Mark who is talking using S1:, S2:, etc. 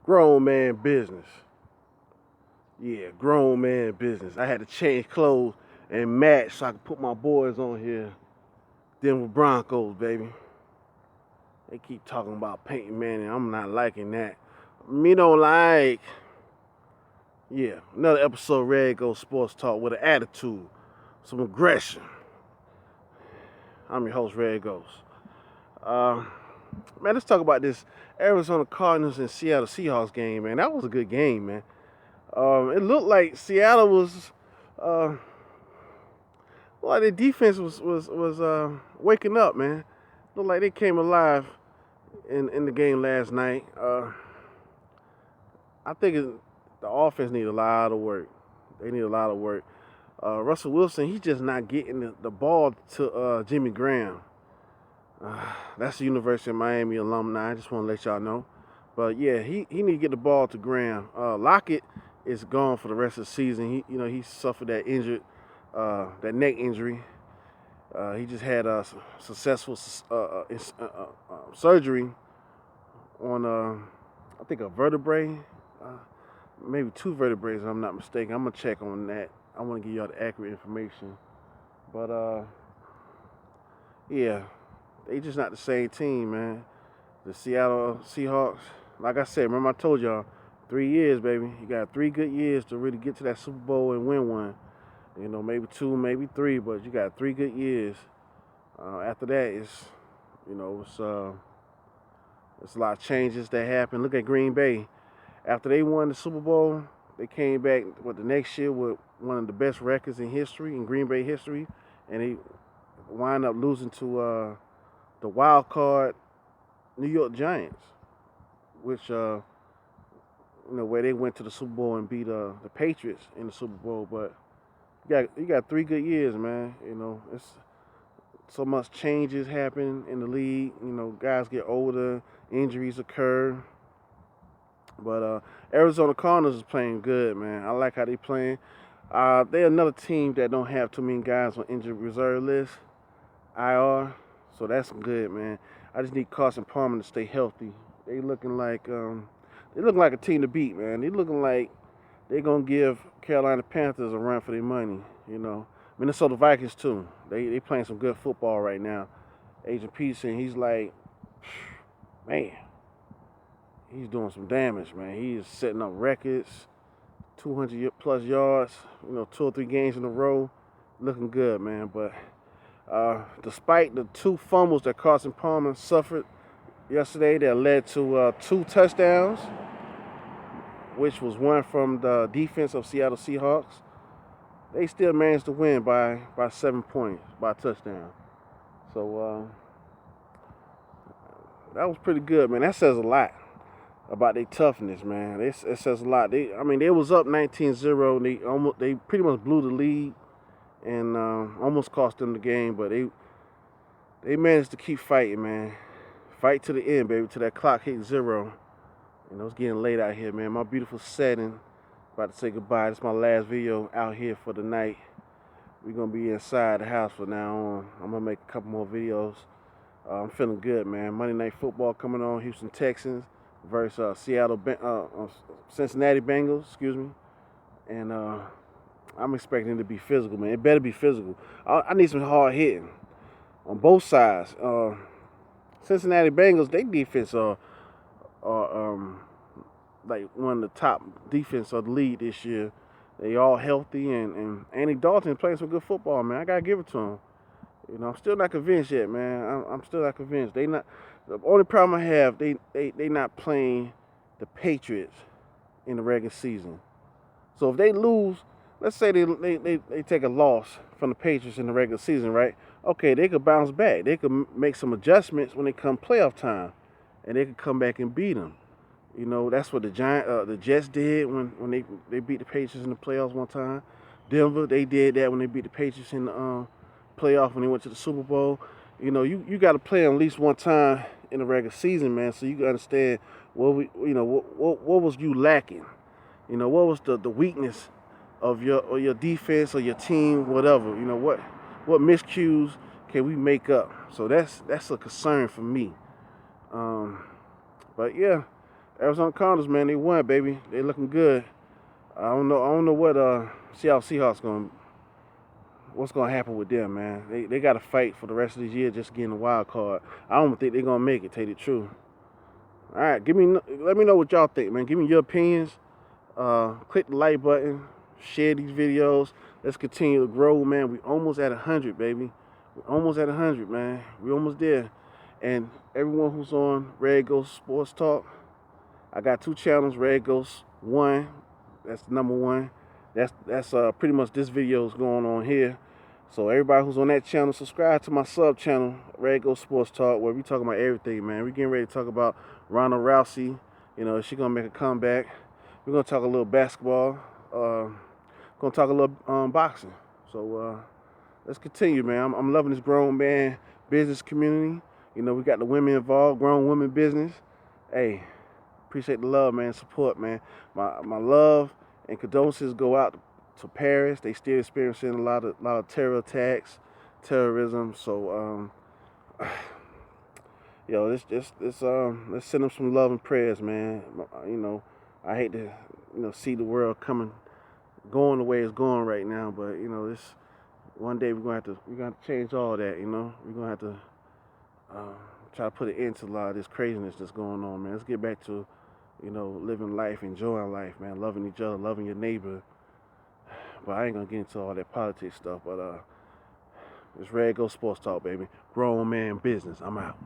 S1: Grown man business. Yeah, grown man business. I had to change clothes and match so I could put my boys on here. Denver Broncos, baby. They keep talking about Peyton Manning. I'm not liking that. Me don't like. Yeah, another episode of Red Ghost Sports Talk with an attitude, some aggression. I'm your host, Red Ghost. Uh, man, let's talk about this Arizona Cardinals and Seattle Seahawks game, man. That was a good game, man. It looked like Seattle was, well, their defense was waking up, man. Looked like they came alive in the game last night. I think the offense need a lot of work. They need a lot of work. Russell Wilson, he's just not getting the ball to Jimmy Graham. That's the University of Miami alumni. I just want to let y'all know. But yeah, he need to get the ball to Graham. Lockett is gone for the rest of the season. He suffered that neck injury. He just had a successful surgery on I think a vertebrae, maybe two vertebrae, if I'm not mistaken. I'm gonna check on that. I want to give y'all the accurate information. But yeah, they just not the same team, man. The Seattle Seahawks, like I said, remember I told y'all, 3 years, baby. You got 3 good years to really get to that Super Bowl and win one. Maybe 2, maybe 3, but you got 3 good years. After that, it's a lot of changes that happen. Look at Green Bay. After they won the Super Bowl, they came back the next year with one of the best records in history, in Green Bay history, and they wind up losing to the wild card New York Giants, which where they went to the Super Bowl and beat the Patriots in the Super Bowl. But you got 3 good years, man. It's so much changes happen in the league. Guys get older, injuries occur. But Arizona Cardinals is playing good, man. I like how they playing. They're another team that don't have too many guys on injured reserve list, IR. So that's good, man. I just need Carson Palmer to stay healthy. They looking like a team to beat, man. They looking like they're gonna give Carolina Panthers a run for their money. Minnesota Vikings too. They playing some good football right now. Agent Peterson, he's like, man, he's doing some damage, man. He is setting up records, 200 plus yards. 2 or 3 games in a row, looking good, man. But despite the 2 fumbles that Carson Palmer suffered yesterday, that led to 2 touchdowns, which was one from the defense of Seattle Seahawks, they still managed to win by 7 points, by a touchdown. So that was pretty good, man. That says a lot about their toughness, man. It says a lot. They was up 19-0. They pretty much blew the lead and almost cost them the game, but they managed to keep fighting, man. Fight to the end, baby, till that clock hit 0. It's getting late out here, man. My beautiful setting. About to say goodbye. This is my last video out here for the night. We're going to be inside the house from now on. I'm going to make a couple more videos. I'm feeling good, man. Monday Night Football coming on. Houston Texans versus Cincinnati Bengals, excuse me. And I'm expecting it to be physical, man. It better be physical. I need some hard hitting on both sides. Cincinnati Bengals, their defense are like one of the top defense of the league this year. They all healthy, and Andy Dalton playing some good football, man. I gotta give it to him. I'm still not convinced yet, man. I'm still not convinced. They not. The only problem I have, they not playing the Patriots in the regular season. So if they lose, let's say they take a loss from the Patriots in the regular season, right? Okay, they could bounce back. They could make some adjustments when they come playoff time, and they could come back and beat them. That's what the Jets did when they beat the Patriots in the playoffs one time. Denver, they did that when they beat the Patriots in the playoff when they went to the Super Bowl. You got to play at least one time in the regular season, man, so you can understand what was you lacking. What was the weakness of your defense or your team, whatever. What miscues can we make up? So that's a concern for me. But yeah. Arizona Cardinals, man, they won, baby. They looking good. I don't know what Seattle Seahawks what's gonna happen with them, man. They got to fight for the rest of this year just getting a wild card. I don't think they're gonna make it. Tell you the truth. All right, let me know what y'all think, man. Give me your opinions. Click the like button. Share these videos. Let's continue to grow, man. We almost at 100, baby. We're almost at 100, man. We almost there. And everyone who's on Red Ghost Sports Talk, I got 2 channels. Red Ghost 1, that's the number 1. That's pretty much this video is going on here. So everybody who's on that channel, subscribe to my sub channel, Red Ghost Sports Talk, where we talking about everything, man. We getting ready to talk about Ronda Rousey. You know, she gonna make a comeback. We're gonna talk a little basketball. Gonna talk a little boxing. So let's continue, man. I'm loving this grown man business community. You know, we got the women involved, grown women business. Hey, appreciate the love, man, support, man. My love and condolences go out to Paris. They still experiencing a lot of terror attacks, terrorism. So yo, let's send them some love and prayers, man. You know, I hate to see the world going the way it's going right now, but you know, this one day we're gonna have to change all that. You know, we're gonna have to try to put an end to a lot of this craziness that's going on, man. Let's get back to living life, enjoying life, man, loving each other, loving your neighbor. But I ain't gonna get into all that politics stuff. But it's Red Ghost Sports Talk, baby. Grown man business. I'm out.